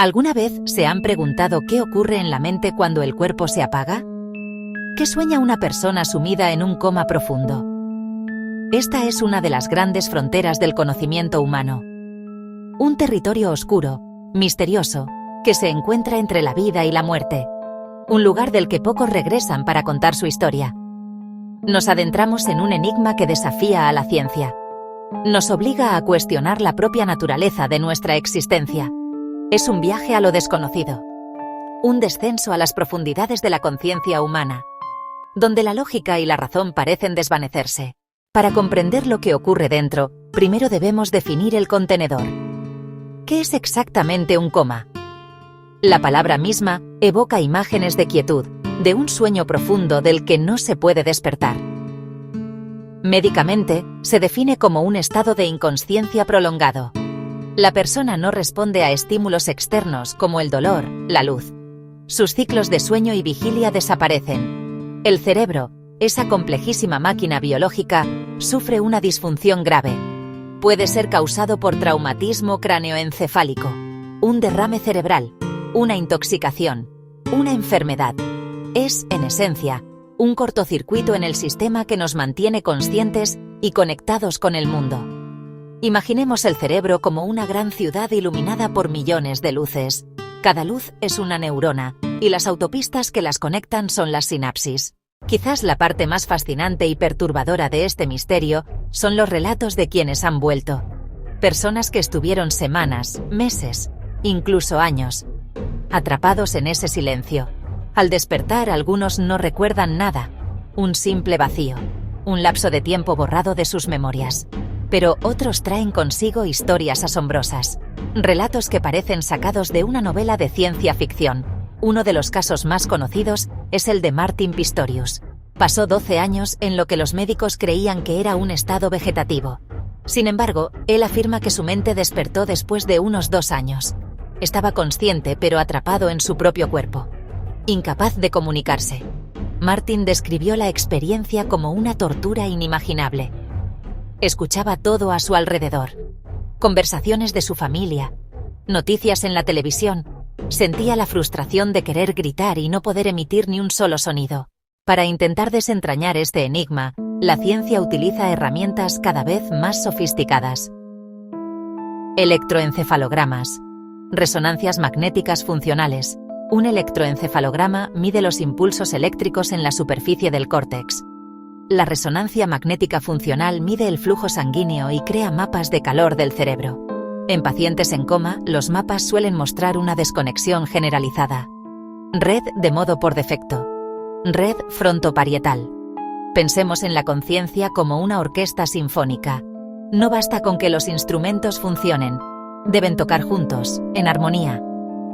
¿Alguna vez se han preguntado qué ocurre en la mente cuando el cuerpo se apaga? ¿Qué sueña una persona sumida en un coma profundo? Esta es una de las grandes fronteras del conocimiento humano. Un territorio oscuro, misterioso, que se encuentra entre la vida y la muerte. Un lugar del que pocos regresan para contar su historia. Nos adentramos en un enigma que desafía a la ciencia. Nos obliga a cuestionar la propia naturaleza de nuestra existencia. Es un viaje a lo desconocido. Un descenso a las profundidades de la conciencia humana, donde la lógica y la razón parecen desvanecerse. Para comprender lo que ocurre dentro, primero debemos definir el contenedor. ¿Qué es exactamente un coma? La palabra misma evoca imágenes de quietud, de un sueño profundo del que no se puede despertar. Médicamente, se define como un estado de inconsciencia prolongado. La persona no responde a estímulos externos como el dolor, la luz. Sus ciclos de sueño y vigilia desaparecen. El cerebro, esa complejísima máquina biológica, sufre una disfunción grave. Puede ser causado por traumatismo cráneoencefálico, un derrame cerebral, una intoxicación, una enfermedad. Es, en esencia, un cortocircuito en el sistema que nos mantiene conscientes y conectados con el mundo. Imaginemos el cerebro como una gran ciudad iluminada por millones de luces. Cada luz es una neurona, y las autopistas que las conectan son las sinapsis. Quizás la parte más fascinante y perturbadora de este misterio son los relatos de quienes han vuelto. Personas que estuvieron semanas, meses, incluso años, atrapados en ese silencio. Al despertar, algunos no recuerdan nada, un simple vacío, un lapso de tiempo borrado de sus memorias. Pero otros traen consigo historias asombrosas, relatos que parecen sacados de una novela de ciencia ficción. Uno de los casos más conocidos es el de Martin Pistorius. Pasó 12 años en lo que los médicos creían que era un estado vegetativo. Sin embargo, él afirma que su mente despertó después de unos 2 años. Estaba consciente pero atrapado en su propio cuerpo, incapaz de comunicarse. Martin describió la experiencia como una tortura inimaginable. Escuchaba todo a su alrededor. Conversaciones de su familia, noticias en la televisión. Sentía la frustración de querer gritar y no poder emitir ni un solo sonido. Para intentar desentrañar este enigma, la ciencia utiliza herramientas cada vez más sofisticadas. Electroencefalogramas. Resonancias magnéticas funcionales. Un electroencefalograma mide los impulsos eléctricos en la superficie del córtex. La resonancia magnética funcional mide el flujo sanguíneo y crea mapas de calor del cerebro. En pacientes en coma, los mapas suelen mostrar una desconexión generalizada. Red de modo por defecto. Red frontoparietal. Pensemos en la conciencia como una orquesta sinfónica. No basta con que los instrumentos funcionen. Deben tocar juntos, en armonía.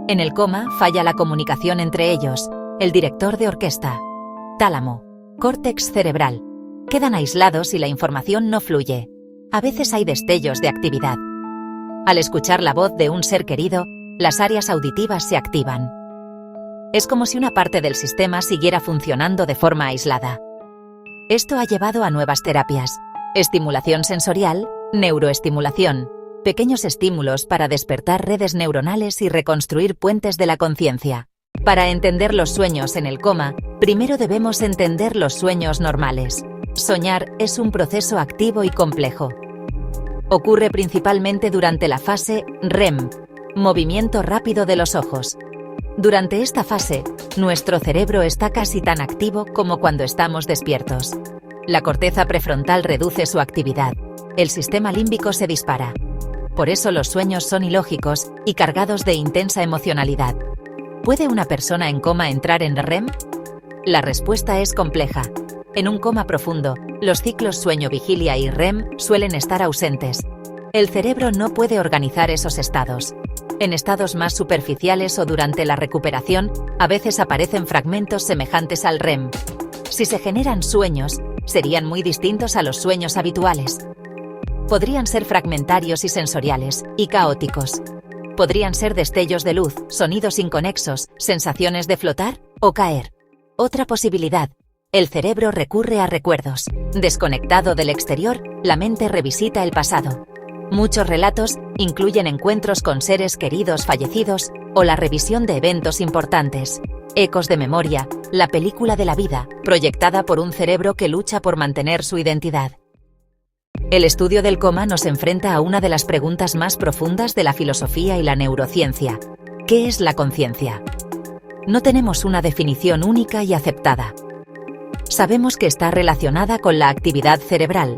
En el coma falla la comunicación entre ellos. El director de orquesta, tálamo, córtex cerebral, quedan aislados y la información no fluye. A veces hay destellos de actividad. Al escuchar la voz de un ser querido, las áreas auditivas se activan. Es como si una parte del sistema siguiera funcionando de forma aislada. Esto ha llevado a nuevas terapias: estimulación sensorial, neuroestimulación, pequeños estímulos para despertar redes neuronales y reconstruir puentes de la conciencia. Para entender los sueños en el coma, primero debemos entender los sueños normales. Soñar es un proceso activo y complejo. Ocurre principalmente durante la fase REM, movimiento rápido de los ojos. Durante esta fase, nuestro cerebro está casi tan activo como cuando estamos despiertos. La corteza prefrontal reduce su actividad. El sistema límbico se dispara. Por eso los sueños son ilógicos y cargados de intensa emocionalidad. ¿Puede una persona en coma entrar en REM? La respuesta es compleja. En un coma profundo, los ciclos sueño-vigilia y REM suelen estar ausentes. El cerebro no puede organizar esos estados. En estados más superficiales o durante la recuperación, a veces aparecen fragmentos semejantes al REM. Si se generan sueños, serían muy distintos a los sueños habituales. Podrían ser fragmentarios y sensoriales, y caóticos. Podrían ser destellos de luz, sonidos inconexos, sensaciones de flotar o caer. Otra posibilidad: el cerebro recurre a recuerdos. Desconectado del exterior, la mente revisita el pasado. Muchos relatos incluyen encuentros con seres queridos fallecidos o la revisión de eventos importantes. Ecos de memoria, la película de la vida, proyectada por un cerebro que lucha por mantener su identidad. El estudio del coma nos enfrenta a una de las preguntas más profundas de la filosofía y la neurociencia. ¿Qué es la conciencia? No tenemos una definición única y aceptada. Sabemos que está relacionada con la actividad cerebral,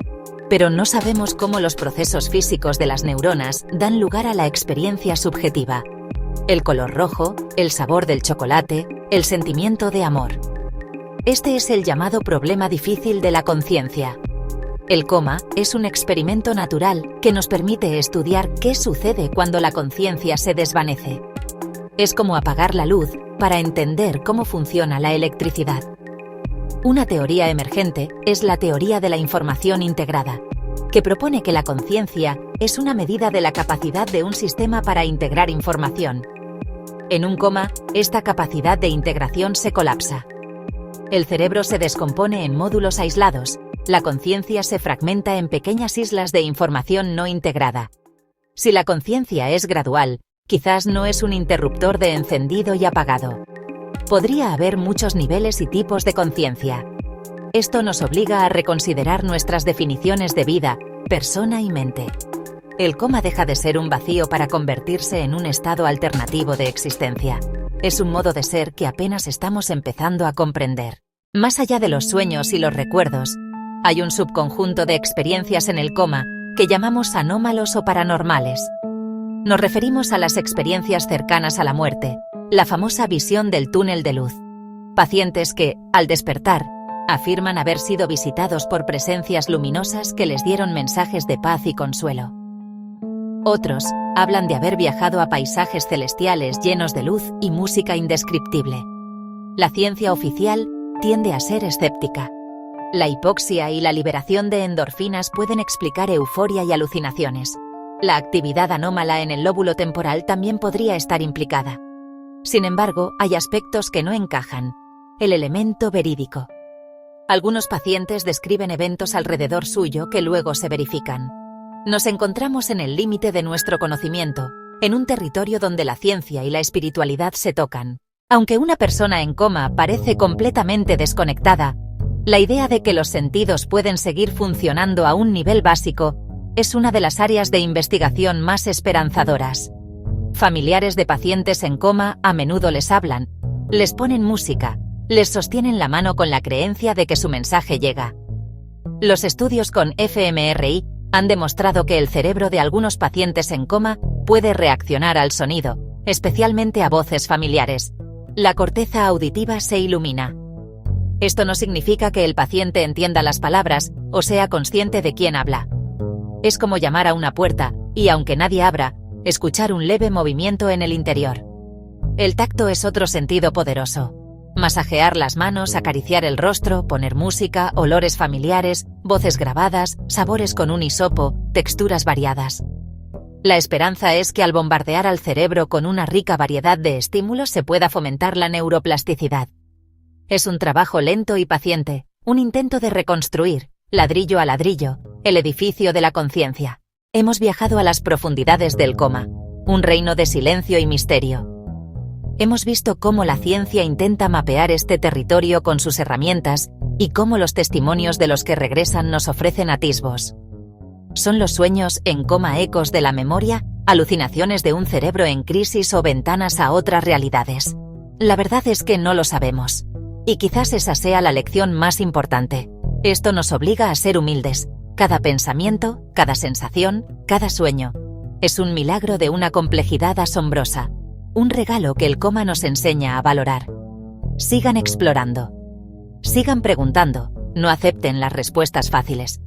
pero no sabemos cómo los procesos físicos de las neuronas dan lugar a la experiencia subjetiva. El color rojo, el sabor del chocolate, el sentimiento de amor. Este es el llamado problema difícil de la conciencia. El coma es un experimento natural que nos permite estudiar qué sucede cuando la conciencia se desvanece. Es como apagar la luz para entender cómo funciona la electricidad. Una teoría emergente es la teoría de la información integrada, que propone que la conciencia es una medida de la capacidad de un sistema para integrar información. En un coma, esta capacidad de integración se colapsa. El cerebro se descompone en módulos aislados, la conciencia se fragmenta en pequeñas islas de información no integrada. Si la conciencia es gradual, quizás no es un interruptor de encendido y apagado. Podría haber muchos niveles y tipos de conciencia. Esto nos obliga a reconsiderar nuestras definiciones de vida, persona y mente. El coma deja de ser un vacío para convertirse en un estado alternativo de existencia. Es un modo de ser que apenas estamos empezando a comprender. Más allá de los sueños y los recuerdos, hay un subconjunto de experiencias en el coma que llamamos anómalos o paranormales. Nos referimos a las experiencias cercanas a la muerte, la famosa visión del túnel de luz. Pacientes que, al despertar, afirman haber sido visitados por presencias luminosas que les dieron mensajes de paz y consuelo. Otros hablan de haber viajado a paisajes celestiales llenos de luz y música indescriptible. La ciencia oficial tiende a ser escéptica. La hipoxia y la liberación de endorfinas pueden explicar euforia y alucinaciones. La actividad anómala en el lóbulo temporal también podría estar implicada. Sin embargo, hay aspectos que no encajan. El elemento verídico. Algunos pacientes describen eventos alrededor suyo que luego se verifican. Nos encontramos en el límite de nuestro conocimiento, en un territorio donde la ciencia y la espiritualidad se tocan. Aunque una persona en coma parece completamente desconectada, la idea de que los sentidos pueden seguir funcionando a un nivel básico es una de las áreas de investigación más esperanzadoras. Familiares de pacientes en coma a menudo les hablan, les ponen música, les sostienen la mano con la creencia de que su mensaje llega. Los estudios con fMRI han demostrado que el cerebro de algunos pacientes en coma puede reaccionar al sonido, especialmente a voces familiares. La corteza auditiva se ilumina. Esto no significa que el paciente entienda las palabras o sea consciente de quién habla. Es como llamar a una puerta y, aunque nadie abra, escuchar un leve movimiento en el interior. El tacto es otro sentido poderoso. Masajear las manos, acariciar el rostro, poner música, olores familiares, voces grabadas, sabores con un hisopo, texturas variadas. La esperanza es que al bombardear al cerebro con una rica variedad de estímulos se pueda fomentar la neuroplasticidad. Es un trabajo lento y paciente, un intento de reconstruir, ladrillo a ladrillo, el edificio de la conciencia. Hemos viajado a las profundidades del coma, un reino de silencio y misterio. Hemos visto cómo la ciencia intenta mapear este territorio con sus herramientas y cómo los testimonios de los que regresan nos ofrecen atisbos. ¿Son los sueños en coma ecos de la memoria, alucinaciones de un cerebro en crisis o ventanas a otras realidades? La verdad es que no lo sabemos. Y quizás esa sea la lección más importante. Esto nos obliga a ser humildes. Cada pensamiento, cada sensación, cada sueño es un milagro de una complejidad asombrosa. Un regalo que el coma nos enseña a valorar. Sigan explorando. Sigan preguntando, no acepten las respuestas fáciles.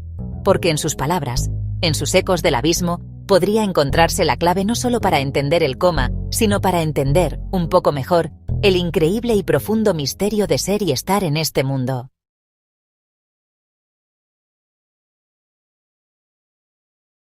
Porque en sus palabras, en sus ecos del abismo, podría encontrarse la clave no solo para entender el coma, sino para entender, un poco mejor, el increíble y profundo misterio de ser y estar en este mundo.